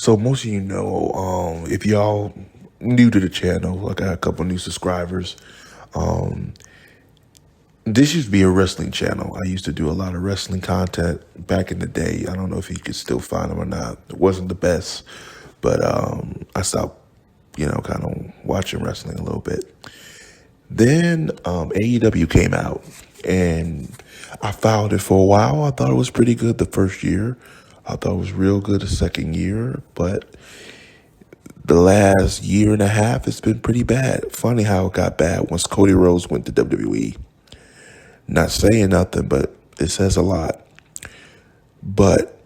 So most of you know, if y'all new to the channel, I got a couple new subscribers. Um, this used to be a wrestling channel. I used to do a lot of wrestling content back in the day. I don't know if you could still find them or not. It wasn't the best, but I stopped, kind of watching wrestling a little bit. Then AEW came out, and I followed it for a while. I thought it was pretty good the first year. I thought it was real good the second year, but the last year and a half, it's been pretty bad. Funny how it got bad once Cody Rhodes went to WWE. Not saying nothing, but it says a lot. But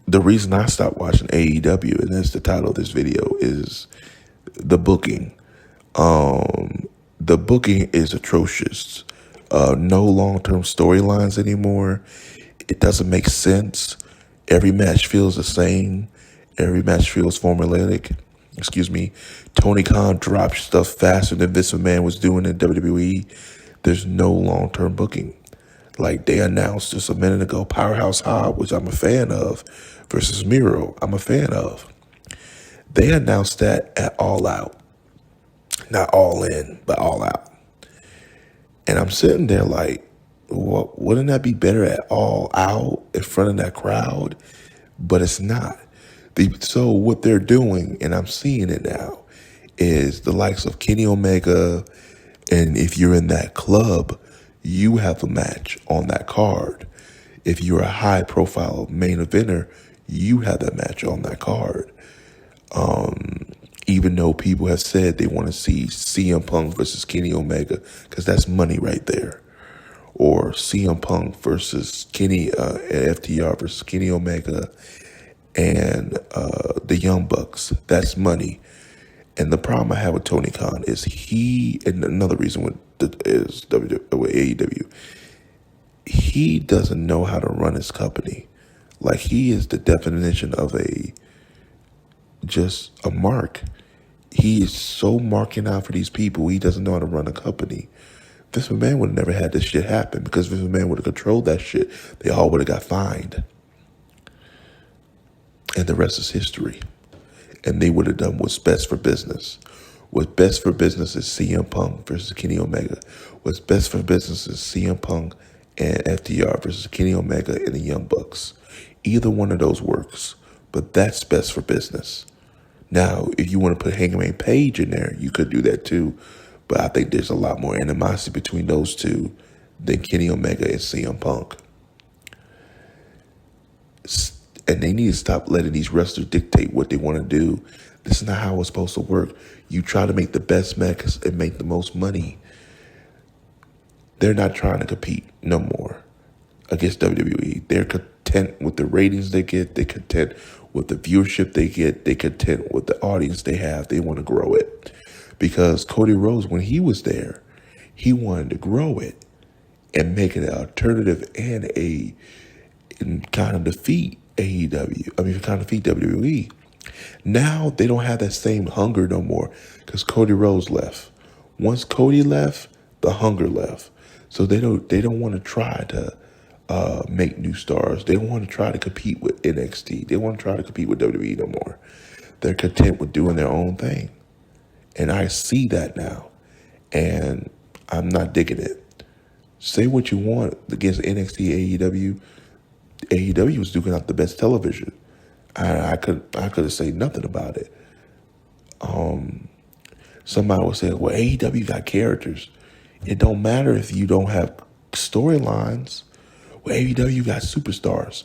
the reason I stopped watching AEW, and that's the title of this video, is the booking. The booking is atrocious. No long-term storylines anymore. It doesn't make sense. Every match feels the same. Every match feels formulaic. Excuse me. Tony Khan dropped stuff faster than Vince McMahon was doing in WWE. There's no long-term booking. Like they announced just a minute ago, Powerhouse Hobb, which I'm a fan of, versus Miro, I'm a fan of. They announced that at All Out. Not All In, but All Out. And I'm sitting there like, well, wouldn't that be better at All Out in front of that crowd? But it's not. So what they're doing, and I'm seeing it now, is the likes of Kenny Omega, and if you're in that club, you have a match on that card. If you're a high-profile main eventer, you have that match on that card. Even though people have said they want to see CM Punk versus Kenny Omega, because that's money right there. Or CM Punk versus Kenny FTR versus Kenny Omega and the Young Bucks. That's money. And the problem I have with Tony Khan is and another reason with AEW, he doesn't know how to run his company. Like he is the definition of just a mark. He is so marking out for these people. He doesn't know how to run a company. Vince McMahon would have never had this shit happen because Vince McMahon would have controlled that shit. They all would have got fined. And the rest is history. And they would have done what's best for business. What's best for business is CM Punk versus Kenny Omega. What's best for business is CM Punk and FTR versus Kenny Omega and the Young Bucks. Either one of those works. But that's best for business. Now, if you want to put Hangman Page in there, you could do that too. But I think there's a lot more animosity between those two than Kenny Omega and CM Punk. And they need to stop letting these wrestlers dictate what they want to do. This is not how it's supposed to work. You try to make the best matches and make the most money. They're not trying to compete no more against WWE. They're content with the ratings they get. They're content with the viewership they get. They're content with the audience they have. They want to grow it. Because Cody Rhodes, when he was there, he wanted to grow it and make it an alternative and kind of defeat AEW. Kind of defeat WWE. Now they don't have that same hunger no more because Cody Rhodes left. Once Cody left, the hunger left. So they don't want to try to make new stars. They don't want to try to compete with NXT. They want to try to compete with WWE no more. They're content with doing their own thing. And I see that now. And I'm not digging it. Say what you want against NXT, AEW. AEW was duking out the best television. I could have said nothing about it. Somebody was saying, well, AEW got characters. It don't matter if you don't have storylines. Well, AEW got superstars.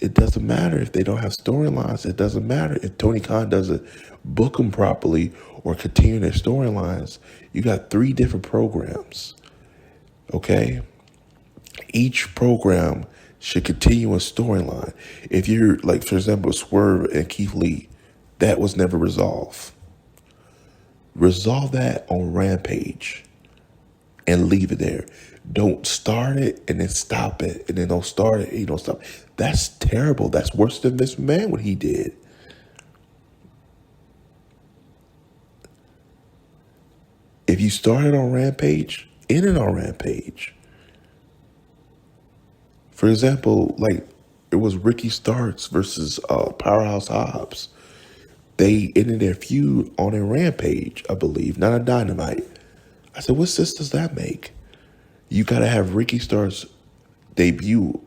It doesn't matter if they don't have storylines. It doesn't matter if Tony Khan doesn't book them properly or continue their storylines. You got 3 different programs, okay? Each program should continue a storyline. If you're, like, for example, Swerve and Keith Lee, that was never resolved. Resolve that on Rampage and leave it there. Don't start it and then stop it, and then don't start it and you don't stop. That's terrible. That's worse than Vince McMahon, what he did. If you started on Rampage, end it on Rampage. For example, like It was Ricky Starks versus Powerhouse Hobbs. They ended their feud on a Rampage, I believe, not a Dynamite. I said, what sense does that make? You got to have Ricky Starks debut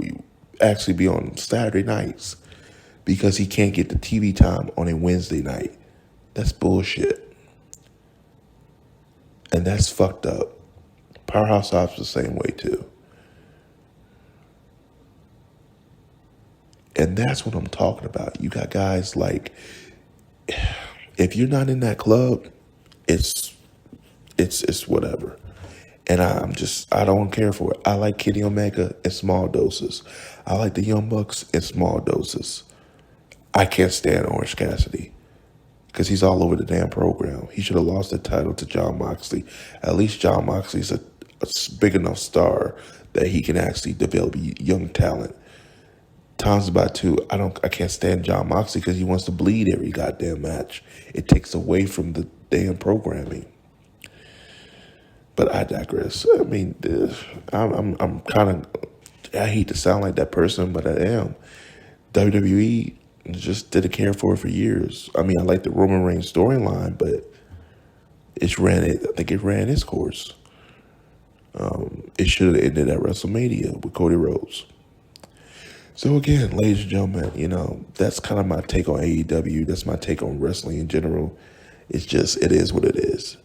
actually be on Saturday nights because he can't get the TV time on a Wednesday night. That's bullshit. And that's fucked up. Powerhouse Hobbs the same way too. And that's what I'm talking about. You got guys like, if you're not in that club, it's whatever. And I don't care for it. I like Kenny Omega in small doses. I like the Young Bucks in small doses. I can't stand Orange Cassidy because he's all over the damn program. He should have lost the title to Jon Moxley. At least Jon Moxley's a big enough star that he can actually develop young talent. Times about two, I can't stand Jon Moxley because he wants to bleed every goddamn match. It takes away from the damn programming. But I digress. I mean, I'm kind of, I hate to sound like that person, but I am. WWE just didn't care for it for years. I mean, I like the Roman Reigns storyline, but I think it ran its course. It should have ended at WrestleMania with Cody Rhodes. So again, ladies and gentlemen, that's kind of my take on AEW. That's my take on wrestling in general. It is what it is.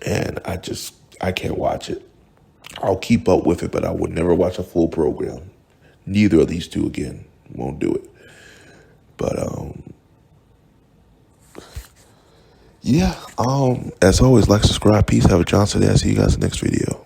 And I can't watch it. I'll keep up with it, but I would never watch a full program. Neither of these two again. Won't do it. But yeah. As always, like, subscribe, peace, have a Johnson. I'll see you guys in the next video.